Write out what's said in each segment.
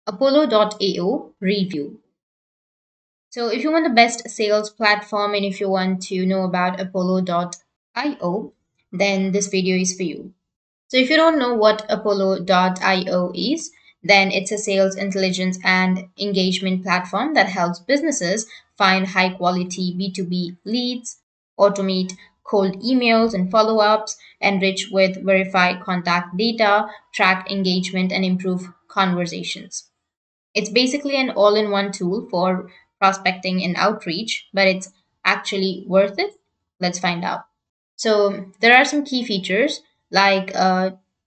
apollo.io review. So if you want the best sales platform and if you want to know about apollo.io, then this video is for you. So if you don't know what apollo.io is, then it's a sales intelligence and engagement platform that helps businesses find high quality B2B leads, automate cold emails and follow ups, enrich with verified contact data, track engagement, and improve conversations. It's basically an all in one tool for prospecting and outreach, but it's actually worth it. Let's find out. So, there are some key features like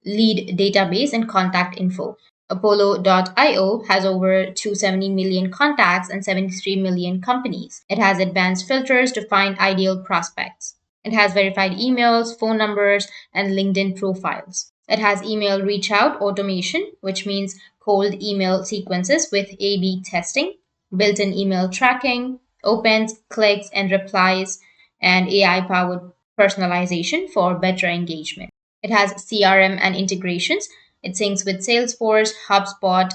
lead database and contact info. Apollo.io has over 270 million contacts and 73 million companies. It has advanced filters to find ideal prospects. It has verified emails, phone numbers, and LinkedIn profiles. It has email reach out automation, which means cold email sequences with A B testing, built in email tracking, opens, clicks, and replies, and AI powered personalization for better engagement. It has CRM and integrations. It syncs with Salesforce, HubSpot,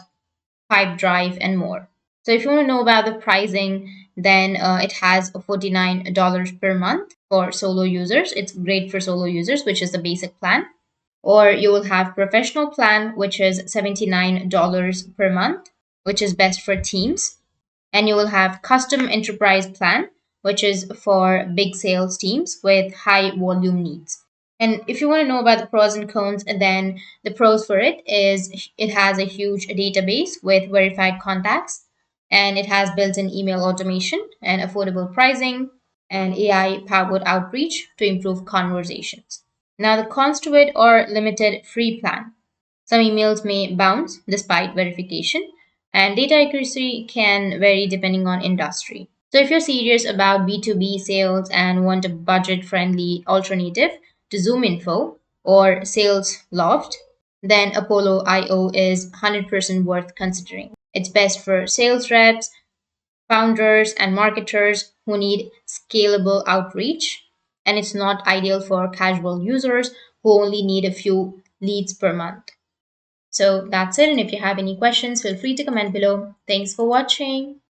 Pipedrive, and more. So if you want to know about the pricing, then it has $49 per month for solo users. It's great for solo users, which is the basic plan. Or you will have professional plan, which is $79 per month, which is best for teams. And you will have custom enterprise plan, which is for big sales teams with high volume needs. And if you want to know about the pros and cons, then the pros for it is it has a huge database with verified contacts, and it has built-in email automation and affordable pricing and AI powered outreach to improve conversations. Now the cons to it are limited free plan. Some emails may bounce despite verification, and data accuracy can vary depending on industry. So, if you're serious about B2B sales and want a budget friendly alternative to Zoom Info or Sales Loft, then Apollo IO is 100% worth considering. It's best for sales reps, founders, and marketers who need scalable outreach, and it's not ideal for casual users who only need a few leads per month. So that's it. And if you have any questions, feel free to comment below. Thanks for watching.